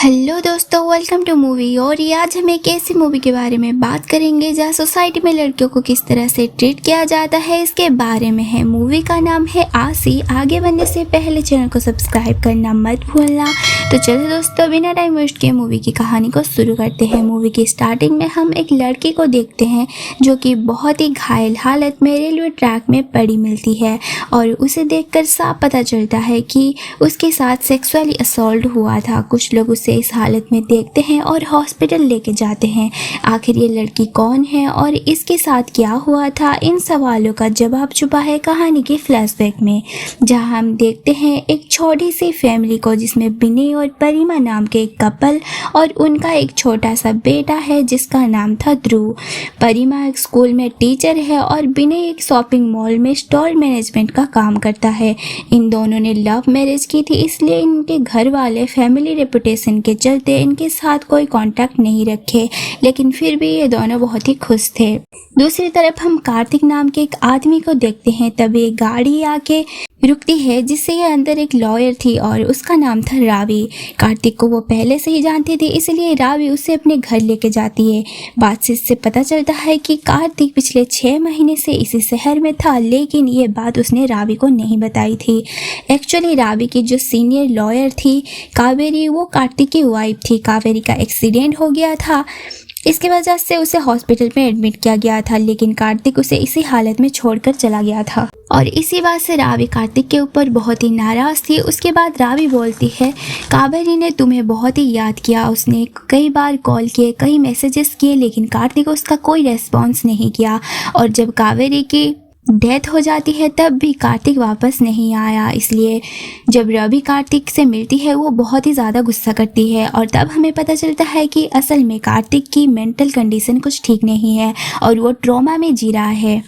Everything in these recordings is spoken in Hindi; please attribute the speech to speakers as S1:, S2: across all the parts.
S1: हेलो दोस्तों, वेलकम टू मूवी। और ये आज हम एक ऐसी मूवी के बारे में बात करेंगे जहाँ सोसाइटी में लड़कियों को किस तरह से ट्रीट किया जाता है, इसके बारे में है। मूवी का नाम है आसी। आगे बढ़ने से पहले चैनल को सब्सक्राइब करना मत भूलना। तो चलो दोस्तों, बिना टाइम वेस्ट किए मूवी की कहानी को शुरू करते हैं। मूवी की स्टार्टिंग में हम एक लड़की को देखते हैं जो कि बहुत ही घायल हालत में रेलवे ट्रैक में पड़ी मिलती है और उसे देखकर साफ पता चलता है कि उसके साथ सेक्सुअली असॉल्ट हुआ था। कुछ लोग उसे इस हालत में देखते हैं और हॉस्पिटल लेके जाते हैं। आखिर ये लड़की कौन है और इसके साथ क्या हुआ था, इन सवालों का जवाब छुपा है कहानी के फ्लैशबैक में, जहां हम देखते हैं एक छोटी सी फैमिली को जिसमें विनय और परिमा नाम के एक कपल और उनका एक छोटा सा बेटा है जिसका नाम था ध्रुव। परिमा एक स्कूल में टीचर है और विनय एक शॉपिंग मॉल में स्टोर मैनेजमेंट का काम करता है। इन दोनों ने लव मैरिज की थी, इसलिए इनके घर वाले फैमिली रेपुटेशन के चलते इनके साथ कोई कांटेक्ट नहीं रखे, लेकिन फिर भी ये दोनों बहुत ही खुश थे। दूसरी तरफ हम कार्तिक नाम के एक आदमी को देखते हैं। तभी एक गाड़ी आके रुकती है जिससे ये अंदर एक लॉयर थी और उसका नाम था रावी। कार्तिक को वो पहले से ही जानती थी, इसलिए रावी उसे अपने घर लेके जाती है। बात से इससे पता चलता है कि कार्तिक पिछले 6 महीने से इसी शहर में था, लेकिन ये बात उसने रावी को नहीं बताई थी। एक्चुअली रावी की जो सीनियर लॉयर थी कावेरी, वो कार्तिक की वाइफ थी। कावेरी का एक्सीडेंट हो गया था, इसकी वजह से उसे हॉस्पिटल में एडमिट किया गया था, लेकिन कार्तिक उसे इसी हालत में छोड़कर चला गया था और इसी बात से रावी कार्तिक के ऊपर बहुत ही नाराज़ थी। उसके बाद रावी बोलती है, कावेरी ने तुम्हें बहुत ही याद किया, उसने कई बार कॉल किए, कई मैसेजेस किए, लेकिन कार्तिक उसका कोई रेस्पॉन्स नहीं किया। और जब कावेरी की डेथ हो जाती है तब भी कार्तिक वापस नहीं आया। इसलिए जब रवि कार्तिक से मिलती है वो बहुत ही ज़्यादा गुस्सा करती है और तब हमें पता चलता है कि असल में कार्तिक की मेंटल कंडीशन कुछ ठीक नहीं है और वो ट्रॉमा में जी रहा है।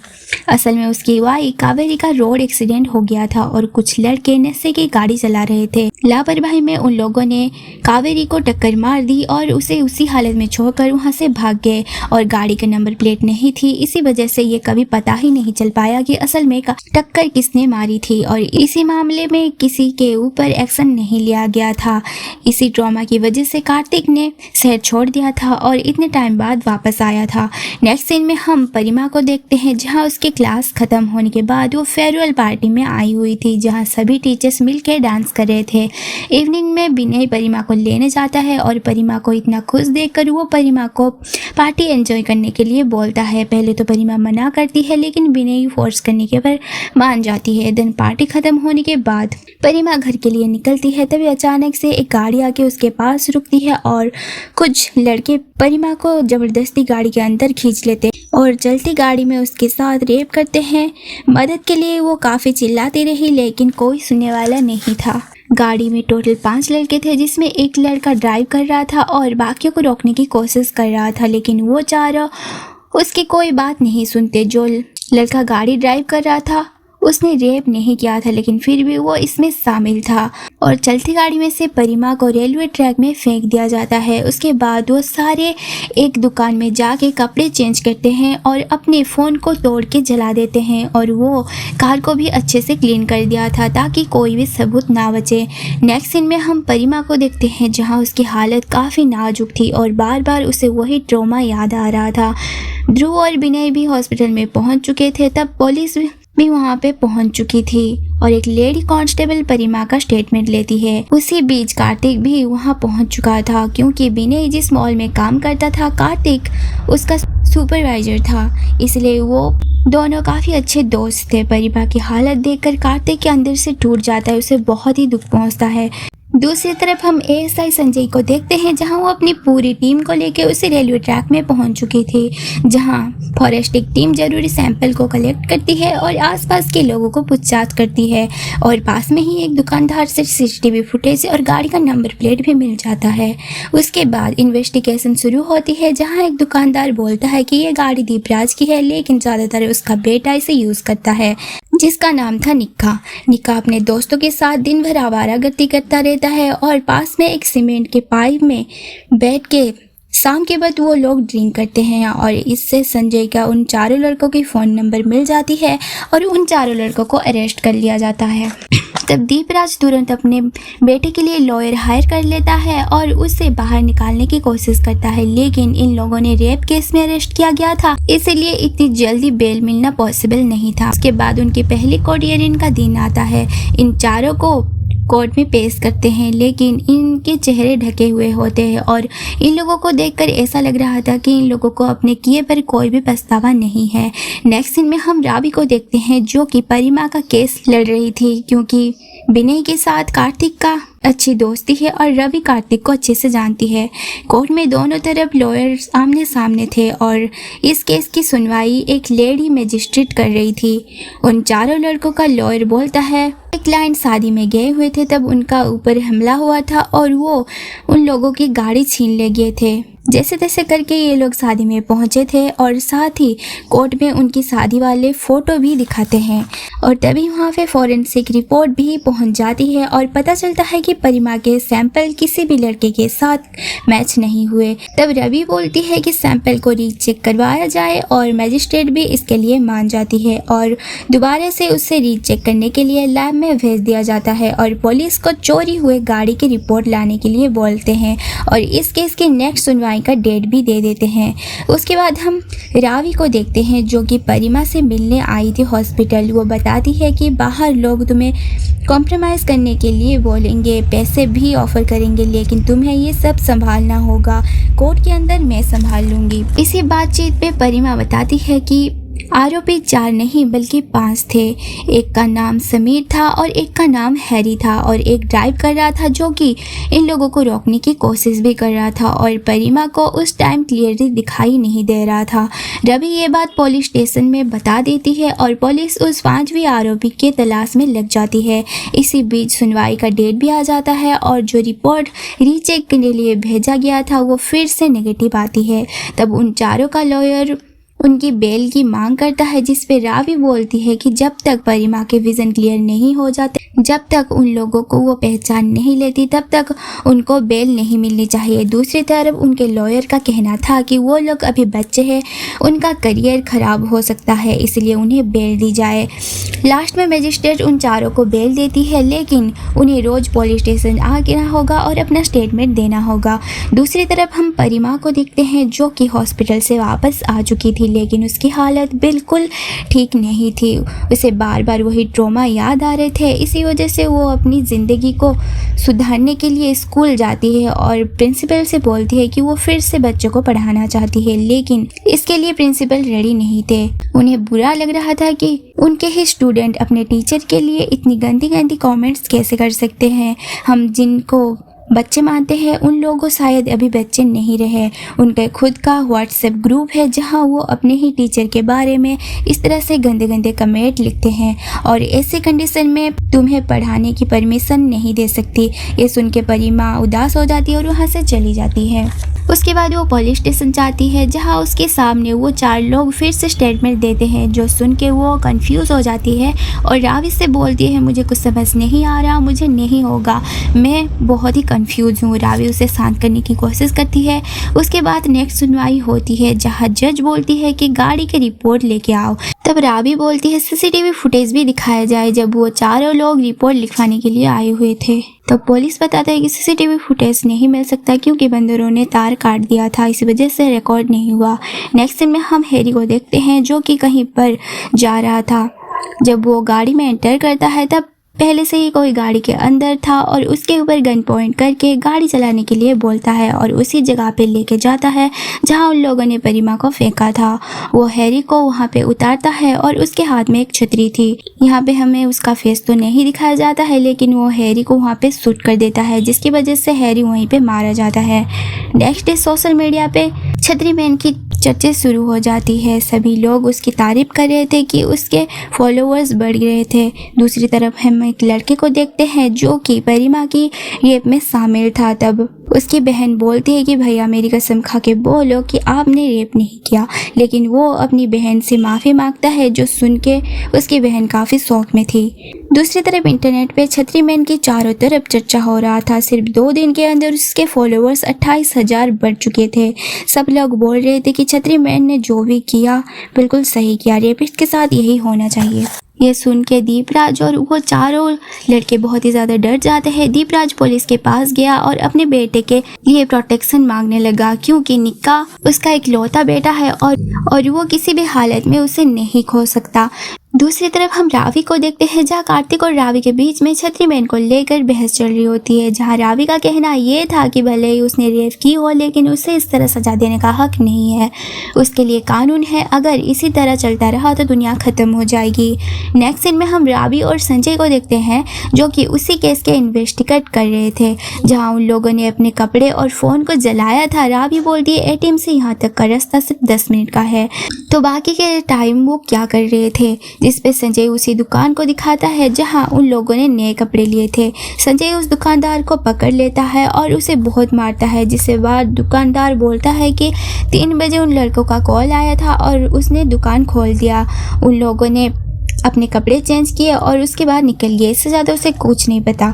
S1: असल में उसकी वाइफ कावेरी का रोड एक्सीडेंट हो गया था और कुछ लड़के नशे की गाड़ी चला रहे थे। लापरवाही में उन लोगों ने कावेरी को टक्कर मार दी और उसे उसी हालत में छोड़कर वहां से भाग गए और गाड़ी का नंबर प्लेट नहीं थी, इसी वजह से ये कभी पता ही नहीं चल पाया कि असल में टक्कर किसने मारी थी और इसी मामले में किसी के ऊपर एक्शन नहीं लिया गया था। इसी ट्रॉमा की वजह से कार्तिक ने शहर छोड़ दिया था और इतने टाइम बाद वापस आया था। नेक्स्ट सीन में हम परिमा को देखते हैं जहाँ उसके क्लास खत्म होने के बाद वो फेयरवेल पार्टी में आई हुई थी जहाँ सभी टीचर्स मिलकर डांस कर रहे थे। इवनिंग में विनय परिमा को लेने जाता है और परिमा को इतना खुश देखकर वो परिमा को पार्टी एंजॉय करने के लिए बोलता है। पहले तो परिमा मना करती है, लेकिन विनय फोर्स करने के पर मान जाती है। दिन पार्टी खत्म होने के बाद परिमा घर के लिए निकलती है, तभी अचानक से एक गाड़ी आके उसके पास रुकती है और कुछ लड़के परिमा को जबरदस्ती गाड़ी के अंदर खींच लेते और चलती गाड़ी में उसके साथ रेप करते हैं। मदद के लिए वो काफ़ी चिल्लाती रही, लेकिन कोई सुनने वाला नहीं था। गाड़ी में टोटल 5 लड़के थे, जिसमें एक लड़का ड्राइव कर रहा था और बाकियों को रोकने की कोशिश कर रहा था, लेकिन वो चारों उसकी कोई बात नहीं सुनते। जो लड़का गाड़ी ड्राइव कर रहा था उसने रेप नहीं किया था, लेकिन फिर भी वो इसमें शामिल था और चलती गाड़ी में से परिमा को रेलवे ट्रैक में फेंक दिया जाता है। उसके बाद वो सारे एक दुकान में जाके कपड़े चेंज करते हैं और अपने फ़ोन को तोड़ के जला देते हैं और वो कार को भी अच्छे से क्लीन कर दिया था ताकि कोई भी सबूत ना बचे। नेक्स्ट सीन में हम परिमा को देखते हैं जहाँ उसकी हालत काफ़ी नाजुक थी और बार बार उसे वही ट्रॉमा याद आ रहा था। ध्रुव और विनय भी हॉस्पिटल में पहुँच चुके थे, तब पुलिस भी वहाँ पे पहुँच चुकी थी और एक लेडी कांस्टेबल परिमा का स्टेटमेंट लेती है। उसी बीच कार्तिक भी वहाँ पहुँच चुका था, क्योंकि विनय जिस मॉल में काम करता था कार्तिक उसका सुपरवाइजर था, इसलिए वो दोनों काफ़ी अच्छे दोस्त थे। परिमा की हालत देखकर कार्तिक के अंदर से टूट जाता है, उसे बहुत ही दुख पहुँचता है। दूसरी तरफ हम एएसआई संजय को देखते हैं जहां वो अपनी पूरी टीम को लेकर उसी रेलवे ट्रैक में पहुंच चुकी थी, जहां फॉरेस्टिक टीम जरूरी सैंपल को कलेक्ट करती है और आसपास के लोगों को पूछताछ करती है और पास में ही एक दुकानदार से सीसीटीवी फुटेज और गाड़ी का नंबर प्लेट भी मिल जाता है। उसके बाद इन्वेस्टिगेशन शुरू होती है जहाँ एक दुकानदार बोलता है कि ये गाड़ी दीपराज की है, लेकिन ज़्यादातर उसका बेटा इसे यूज़ करता है जिसका नाम था निक्का। निक्का अपने दोस्तों के साथ दिन भर आवारागर्दी करता रहता है और पास में एक सीमेंट के पाइप में बैठ के शाम के बाद वो लोग ड्रिंक करते हैं और इससे संजय का उन चारों लड़कों की फ़ोन नंबर मिल जाती है और उन चारों लड़कों को अरेस्ट कर लिया जाता है। तब दीपराज तुरंत अपने बेटे के लिए लॉयर हायर कर लेता है और उसे बाहर निकालने की कोशिश करता है, लेकिन इन लोगों ने रेप केस में अरेस्ट किया गया था, इसलिए इतनी जल्दी बेल मिलना पॉसिबल नहीं था। उसके बाद उनकी पहली कोर्ट हियरिंग का दिन आता है। इन चारों को कोर्ट में पेश करते हैं, लेकिन इनके चेहरे ढके हुए होते हैं और इन लोगों को देखकर ऐसा लग रहा था कि इन लोगों को अपने किए पर कोई भी पछतावा नहीं है। नेक्स्ट सीन में हम रावी को देखते हैं जो कि परिमा का केस लड़ रही थी, क्योंकि विनय के साथ कार्तिक का अच्छी दोस्ती है और रवि कार्तिक को अच्छे से जानती है। कोर्ट में दोनों तरफ लॉयर्स आमने सामने थे और इस केस की सुनवाई एक लेडी मजिस्ट्रेट कर रही थी। उन चारों लड़कों का लॉयर बोलता है एक क्लाइंट शादी में गए हुए थे, तब उनका ऊपर हमला हुआ था और वो उन लोगों की गाड़ी छीन ले गए थे। जैसे तैसे करके ये लोग शादी में पहुंचे थे और साथ ही कोर्ट में उनकी शादी वाले फ़ोटो भी दिखाते हैं और तभी वहाँ पे फॉरेंसिक रिपोर्ट भी पहुंच जाती है और पता चलता है कि परिमा के सैंपल किसी भी लड़के के साथ मैच नहीं हुए। तब रवि बोलती है कि सैंपल को रीचेक करवाया जाए और मजिस्ट्रेट भी इसके लिए मान जाती है और दोबारा से उसे रीचेक करने के लिए लैब में भेज दिया जाता है और पुलिस को चोरी हुए गाड़ी की रिपोर्ट लाने के लिए बोलते हैं और इस केस की नेक्स्ट सुनवाई का डेट भी दे देते हैं। उसके बाद हम रावी को देखते हैं जो कि परिमा से मिलने आई थी हॉस्पिटल। वो बताती है कि बाहर लोग तुम्हें कॉम्प्रोमाइज़ करने के लिए बोलेंगे, पैसे भी ऑफर करेंगे, लेकिन तुम्हें ये सब संभालना होगा, कोर्ट के अंदर मैं संभाल लूँगी। इसी बातचीत पे परिमा बताती है कि आरोपी 4 नहीं बल्कि 5 थे। एक का नाम समीर था और एक का नाम हैरी था और एक ड्राइव कर रहा था जो कि इन लोगों को रोकने की कोशिश भी कर रहा था और परिमा को उस टाइम क्लियरली दिखाई नहीं दे रहा था। रवि ये बात पुलिस स्टेशन में बता देती है और पुलिस उस 5वें आरोपी के तलाश में लग जाती है। इसी बीच सुनवाई का डेट भी आ जाता है और जो रिपोर्ट रीचेक के लिए भेजा गया था वो फिर से नेगेटिव आती है। तब उन चारों का लॉयर उनकी बेल की मांग करता है, जिस पे रावी बोलती है कि जब तक परिमा के विजन क्लियर नहीं हो जाते, जब तक उन लोगों को वो पहचान नहीं लेती, तब तक उनको बेल नहीं मिलनी चाहिए। दूसरी तरफ उनके लॉयर का कहना था कि वो लोग अभी बच्चे हैं, उनका करियर खराब हो सकता है, इसलिए उन्हें बेल दी जाए। लास्ट में मजिस्ट्रेट उन चारों को बेल देती है, लेकिन उन्हें रोज पुलिस स्टेशन आना होगा और अपना स्टेटमेंट देना होगा। दूसरी तरफ हम परिमा को देखते हैं जो कि हॉस्पिटल से वापस आ चुकी थी, लेकिन उसकी हालत बिल्कुल ठीक नहीं थी। उसे बार बार वही ट्रॉमा याद आ रहे थे। इसी वजह से वो अपनी ज़िंदगी को सुधारने के लिए स्कूल जाती है और प्रिंसिपल से बोलती है कि वो फिर से बच्चों को पढ़ाना चाहती है, लेकिन इसके लिए प्रिंसिपल रेडी नहीं थे। उन्हें बुरा लग रहा था कि उनके ही स्टूडेंट अपने टीचर के लिए इतनी गंदी गंदी कमेंट्स कैसे कर सकते हैं। हम जिनको बच्चे मानते हैं उन लोगों शायद अभी बच्चे नहीं रहे। उनका खुद का व्हाट्सएप ग्रुप है जहां वो अपने ही टीचर के बारे में इस तरह से गंदे गंदे कमेंट लिखते हैं और ऐसे कंडीशन में तुम्हें पढ़ाने की परमिशन नहीं दे सकती। ये सुन के परिमा उदास हो जाती है और वहाँ से चली जाती है। उसके बाद वो पुलिस स्टेशन जाती है जहाँ उसके सामने वो 4 लोग फिर से स्टेटमेंट देते हैं, जो सुन के वो कंफ्यूज हो जाती है और रावी से बोलती है मुझे कुछ समझ नहीं आ रहा, मुझे नहीं होगा, मैं बहुत ही कंफ्यूज हूँ। रावी उसे शांत करने की कोशिश करती है। उसके बाद नेक्स्ट सुनवाई होती है जहाँ जज बोलती है कि गाड़ी की रिपोर्ट लेके आओ। तब रावी बोलती है सीसीटीवी फुटेज भी दिखाया जाए जब वो चारों लोग रिपोर्ट लिखवाने के लिए आए हुए थे। तो पुलिस बताता है कि सीसीटीवी फुटेज नहीं मिल सकता क्योंकि बंदरों ने तार काट दिया था, इसी वजह से रिकॉर्ड नहीं हुआ। नेक्स्ट सीन में हम हैरी को देखते हैं जो कि कहीं पर जा रहा था। जब वो गाड़ी में एंटर करता है तब पहले से ही कोई गाड़ी के अंदर था और उसके ऊपर गन पॉइंट करके गाड़ी चलाने के लिए बोलता है और उसी जगह पे लेके जाता है जहां उन लोगों ने परिमा को फेंका था। वो हैरी को वहां पे उतारता है और उसके हाथ में एक छतरी थी। यहाँ पे हमें उसका फेस तो नहीं दिखाया जाता है, लेकिन वो हैरी को वहाँ पे शूट कर देता है, जिसकी वजह से हैरी वहीं पे मारा जाता है। नेक्स्ट डे सोशल मीडिया पे छतरी मैन की चर्चा शुरू हो जाती है। सभी लोग उसकी तारीफ कर रहे थे कि उसके फॉलोअर्स बढ़ रहे थे। दूसरी तरफ हम एक लड़के को देखते हैं जो कि परिमा की रेप में शामिल था। तब उसकी बहन बोलती है कि भैया मेरी कसम खा के बोलो कि आपने रेप नहीं किया, लेकिन वो अपनी बहन से माफ़ी मांगता है, जो सुन के उसकी बहन काफ़ी शौक में थी। दूसरी तरफ इंटरनेट पे छतरी मैन की चारों तरफ चर्चा हो रहा था। सिर्फ 2 दिन के अंदर उसके फॉलोअर्स 28,000 बढ़ चुके थे। सब लोग बोल रहे थे कि छतरी मैन ने जो भी किया बिल्कुल सही किया, रेपिस्ट के साथ यही होना चाहिए। ये सुन के दीपराज और वो चारों लड़के बहुत ही ज़्यादा डर जाते हैं। दीपराज पुलिस के पास गया और अपने बेटे के लिए प्रोटेक्शन मांगने लगा, क्योंकि निक्का उसका इकलौता बेटा है और वो किसी भी हालत में उसे नहीं खो सकता। दूसरी तरफ हम रावी को देखते हैं, जहाँ कार्तिक और रावी के बीच में छतरी मैन को लेकर बहस चल रही होती है। जहाँ रावी का कहना ये था कि भले ही उसने रेप की हो, लेकिन उसे इस तरह सजा देने का हक नहीं है, उसके लिए कानून है, अगर इसी तरह चलता रहा तो दुनिया ख़त्म हो जाएगी। नेक्स्ट सीन में हम रावी और संजय को देखते हैं, जो कि उसी केस के इन्वेस्टिगेट कर रहे थे, जहाँ उन लोगों ने अपने कपड़े और फ़ोन को जलाया था। रावी बोलती है ATM से यहाँ तक का रास्ता सिर्फ 10 मिनट का है, तो बाकी के टाइम वो क्या कर रहे थे, जिस पे संजय उसी दुकान को दिखाता है जहां उन लोगों ने नए कपड़े लिए थे। संजय उस दुकानदार को पकड़ लेता है और उसे बहुत मारता है, जिसके बाद दुकानदार बोलता है कि 3 बजे उन लड़कों का कॉल आया था और उसने दुकान खोल दिया। उन लोगों ने अपने कपड़े चेंज किए और उसके बाद निकल गए, इससे ज़्यादा उसे कुछ नहीं पता।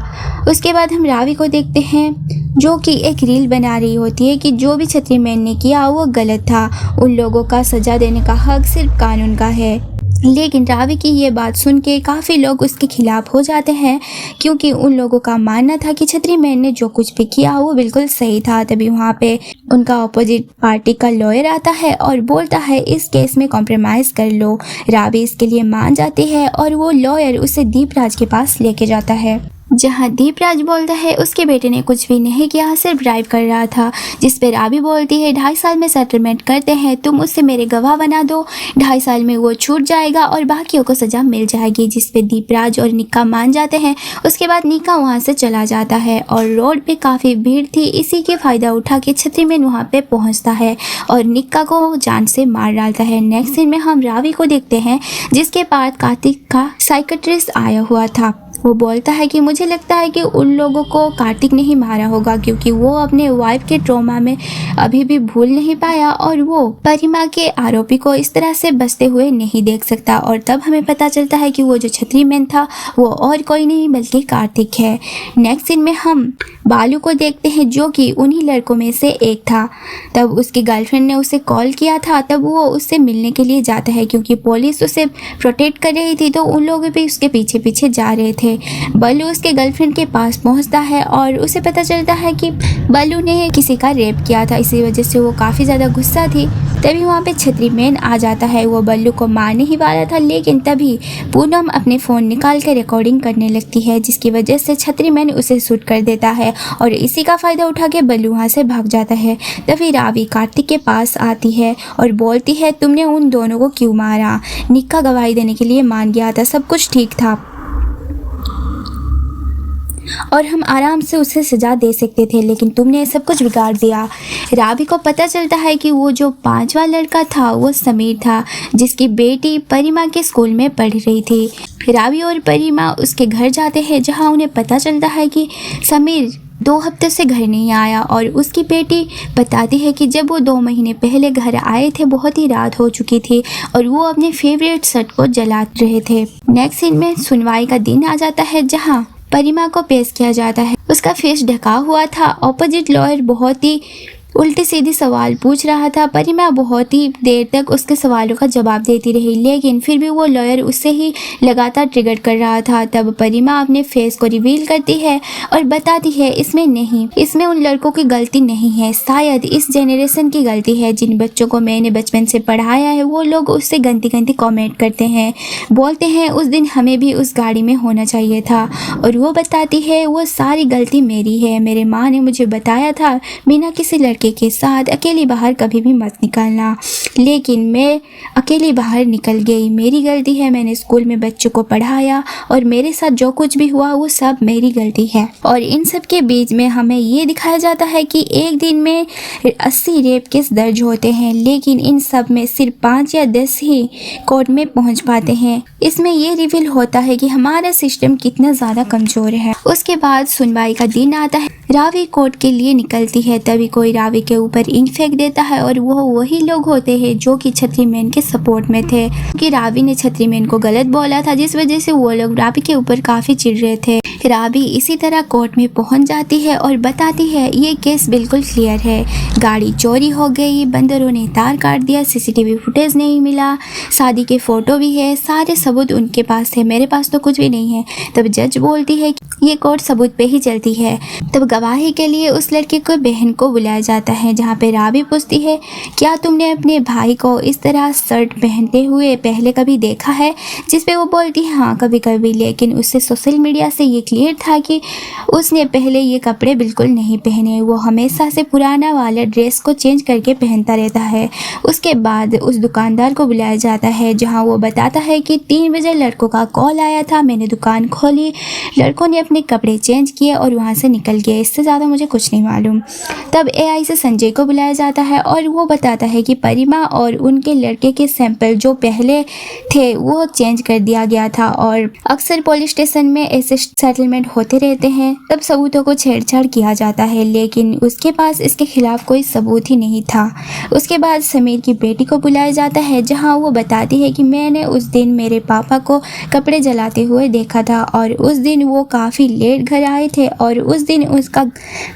S1: उसके बाद हम रावी को देखते हैं, जो कि एक रील बना रही होती है कि जो भी छतरी मैन ने किया वो गलत था, उन लोगों का सज़ा देने का हक सिर्फ कानून का है। लेकिन रावी की ये बात सुन के काफ़ी लोग उसके खिलाफ हो जाते हैं, क्योंकि उन लोगों का मानना था कि छतरी मैन ने जो कुछ भी किया वो बिल्कुल सही था। तभी वहाँ पे उनका अपोजिट पार्टी का लॉयर आता है और बोलता है इस केस में कॉम्प्रोमाइज़ कर लो। रावी इसके लिए मान जाती है और वो लॉयर उसे दीपराज के पास लेके जाता है, जहाँ दीपराज बोलता है उसके बेटे ने कुछ भी नहीं किया, सिर्फ ड्राइव कर रहा था। जिस पे रावी बोलती है 2.5 साल में सेटलमेंट करते हैं, तुम उससे मेरे गवाह बना दो, 2.5 साल में वो छूट जाएगा और बाकियों को सज़ा मिल जाएगी। जिस पे दीपराज और निक्का मान जाते हैं। उसके बाद निक्का वहाँ से चला जाता है और रोड पे काफ़ी भीड़ थी, इसी के फ़ायदा उठा के छतरी मैन वहाँ पे पहुँचता है और निक्का को जान से मार डालता है। नेक्स्ट सीन में हम रावी को देखते हैं, जिसके पास कार्तिक का साइकेट्रिस्ट आया हुआ था। वो बोलता है कि मुझे लगता है कि उन लोगों को कार्तिक ने ही मारा होगा, क्योंकि वो अपने वाइफ के ट्रॉमा में अभी भी भूल नहीं पाया और वो परिमा के आरोपी को इस तरह से बचते हुए नहीं देख सकता। और तब हमें पता चलता है कि वो जो छतरी मैन था वो और कोई नहीं बल्कि कार्तिक है। नेक्स्ट सीन में हम बालू को देखते हैं, जो कि उन्हीं लड़कों में से एक था। तब उसकी गर्लफ्रेंड ने उसे कॉल किया था, तब वो उससे मिलने के लिए जाता है, क्योंकि पुलिस उसे प्रोटेक्ट कर रही थी, तो उन लोग भी उसके पीछे पीछे जा रहे थे। बल्लू उसके गर्लफ्रेंड के पास पहुंचता है और उसे पता चलता है कि बल्लू ने किसी का रेप किया था, इसी वजह से वो काफ़ी ज़्यादा गुस्सा थी। तभी वहाँ पे छतरी मैन आ जाता है। वो बल्लू को मारने ही वाला था, लेकिन तभी पूनम अपने फ़ोन निकाल कर रिकॉर्डिंग करने लगती है, जिसकी वजह से छतरी मैन उसे शूट कर देता है और इसी का फ़ायदा उठा के बल्लू वहाँ से भाग जाता है। तभी रावी कार्तिक के पास आती है और बोलती है तुमने उन दोनों को क्यों मारा? निक्का गवाही देने के लिए मान गया था, सब कुछ ठीक था और हम आराम से उसे सजा दे सकते थे, लेकिन तुमने सब कुछ बिगाड़ दिया। रावी को पता चलता है कि वो जो 5वां लड़का था वो समीर था, जिसकी बेटी परिमा के स्कूल में पढ़ रही थी। रावी और परिमा उसके घर जाते हैं, जहां उन्हें पता चलता है कि समीर 2 हफ्ते से घर नहीं आया और उसकी बेटी बताती है कि जब वो 2 महीने पहले घर आए थे बहुत ही रात हो चुकी थी और वो अपने फेवरेट शर्ट को जला रहे थे। नेक्स्ट सीन में सुनवाई का दिन आ जाता है, जहां परिमा को पेश किया जाता है। उसका फेस ढका हुआ था। ऑपोजिट लॉयर बहुत ही उल्टी सीधी सवाल पूछ रहा था। परिमा बहुत ही देर तक उसके सवालों का जवाब देती रही, लेकिन फिर भी वो लॉयर उससे ही लगातार ट्रिगर कर रहा था। तब परिमा अपने फेस को रिवील करती है और बताती है इसमें उन लड़कों की गलती नहीं है, शायद इस जनरेशन की गलती है। जिन बच्चों को मैंने बचपन से पढ़ाया है वो लोग उससे गंदी गंदी कमेंट करते हैं, बोलते हैं उस दिन हमें भी उस गाड़ी में होना चाहिए था। और वो बताती है वो सारी गलती मेरी है, मेरे माँ ने मुझे बताया था बिना किसी लड़के के साथ अकेली बाहर कभी भी मत निकलना, लेकिन मैं अकेली बाहर निकल गई, मेरी गलती है। मैंने स्कूल में बच्चों को पढ़ाया और मेरे साथ जो कुछ भी हुआ वो सब मेरी गलती है। और इन सब के बीच में हमें ये दिखाया जाता है कि एक दिन में 80 रेप केस दर्ज होते हैं, लेकिन इन सब में सिर्फ 5 या 10 ही कोर्ट में पहुंच पाते हैं। इसमें ये रिवील होता है कि हमारा सिस्टम कितना ज़्यादा कमज़ोर है। उसके बाद सुनवाई का दिन आता है। रावी कोर्ट के लिए निकलती है, तभी कोई रावी के ऊपर इंक फेंक देता है और वो वही लोग होते हैं जो कि छतरी मैन के सपोर्ट में थे, कि रावी ने छतरी मैन को गलत बोला था, जिस वजह से वो लोग रावी के ऊपर काफ़ी चिढ़ रहे थे। रावी इसी तरह कोर्ट में पहुंच जाती है और बताती है ये केस बिल्कुल क्लियर है, गाड़ी चोरी हो गई, बंदरों ने तार काट दिया, सीसीटीवी फुटेज नहीं मिला, शादी के फोटो भी है, सारे सबूत उनके पास थे, मेरे पास तो कुछ भी नहीं है। तब जज बोलती है कि ये कोर्ट सबूत पे ही चलती है। तब गवाही के लिए उस लड़के को बहन को बुलाया जाता है, जहाँ पे रावी पूछती है क्या तुमने अपने भाई को इस तरह शर्ट पहनते हुए पहले कभी देखा है, जिस पे वो बोलती है हाँ कभी कभी, लेकिन उससे सोशल मीडिया से ये क्लियर था कि उसने पहले ये कपड़े बिल्कुल नहीं पहने, वो हमेशा से पुराना वाला ड्रेस को चेंज करके पहनता रहता है। उसके बाद उस दुकानदार को बुलाया जाता है, जहाँ वो बताता है कि 3 बजे लड़कों का कॉल आया था, मैंने दुकान खोली, लड़कों ने अपने कपड़े चेंज किए और वहाँ से निकल गए, इससे ज़्यादा मुझे कुछ नहीं मालूम। तब एआई से संजय को बुलाया जाता है और वो बताता है कि परिमा और उनके लड़के के सैंपल जो पहले थे वो चेंज कर दिया गया था और अक्सर पुलिस स्टेशन में ऐसे सेटलमेंट होते रहते हैं। तब सबूतों को छेड़छाड़ किया जाता है, लेकिन उसके पास इसके खिलाफ कोई सबूत ही नहीं था। उसके बाद समीर की बेटी को बुलाया जाता है, जहां वो बताती है कि मैंने उस दिन मेरे पापा को कपड़े जलाते हुए देखा था और उस दिन वो काफ़ी लेट घर आए थे और उस दिन उसका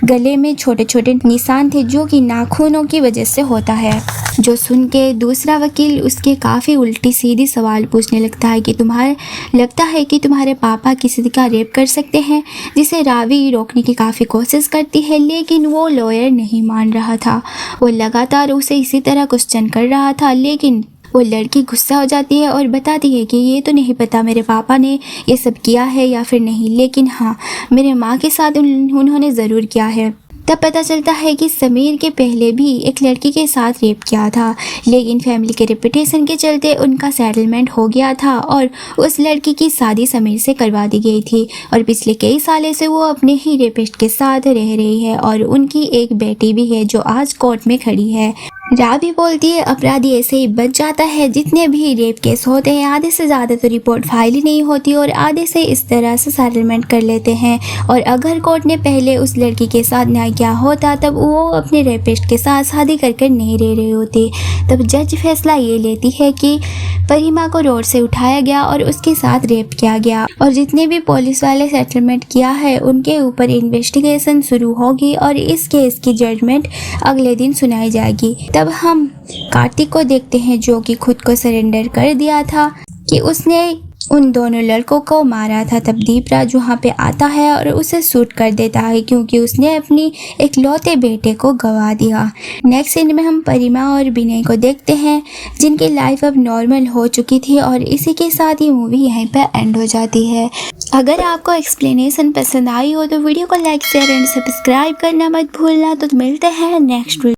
S1: गले में छोटे छोटे निशान थे जो कि नाखूनों की वजह से होता है। जो सुन के दूसरा वकील उसके काफ़ी उल्टी सीधी सवाल पूछने लगता है कि तुम्हारे लगता है कि तुम्हारे पापा किसी का रेप कर सकते हैं, जिसे रावी रोकने की काफ़ी कोशिश करती है, लेकिन वो लॉयर नहीं मान रहा था। वो लगातार उसे इसी तरह क्वेश्चन कर रहा था, लेकिन वो लड़की गुस्सा हो जाती है और बताती है कि ये तो नहीं पता मेरे पापा ने ये सब किया है या फिर नहीं, लेकिन हाँ मेरे माँ के साथ उन्होंने ज़रूर किया है। तब पता चलता है कि समीर के पहले भी एक लड़की के साथ रेप किया था, लेकिन फैमिली के रेपुटेशन के चलते उनका सेटलमेंट हो गया था और उस लड़की की शादी समीर से करवा दी गई थी और पिछले कई सालों से वो अपने ही रेपिस्ट के साथ रह रही है और उनकी एक बेटी भी है जो आज कोर्ट में खड़ी है। रावी बोलती है अपराधी ऐसे ही बच जाता है, जितने भी रेप केस होते हैं आधे से ज़्यादा तो रिपोर्ट फाइल ही नहीं होती और आधे से इस तरह से सेटलमेंट कर लेते हैं। और अगर कोर्ट ने पहले उस लड़की के साथ न्याय किया होता तब वो अपने रेपिस्ट के साथ शादी कर नहीं रह रही होती। तब जज फैसला ये लेती है कि परिमा को रोड से उठाया गया और उसके साथ रेप किया गया और जितने भी पुलिस वाले सेटलमेंट किया है उनके ऊपर इन्वेस्टिगेशन शुरू होगी और इस केस की जजमेंट अगले दिन सुनाई जाएगी। तब हम कार्तिक को देखते हैं जो कि खुद को सरेंडर कर दिया था कि उसने उन दोनों लड़कों को मारा था। तब दीपराज वहाँ पे आता है और उसे शूट कर देता है क्योंकि उसने अपनी इकलौते बेटे को गवा दिया। नेक्स्ट सीन में हम परिमा और विनय को देखते हैं जिनकी लाइफ अब नॉर्मल हो चुकी थी और इसी के साथ ये मूवी यहीं पे एंड हो जाती है। अगर आपको एक्सप्लेनेशन पसंद आई हो तो वीडियो को लाइक शेयर एंड सब्सक्राइब करना मत भूलना। तो मिलते हैं नेक्स्ट वीडियो।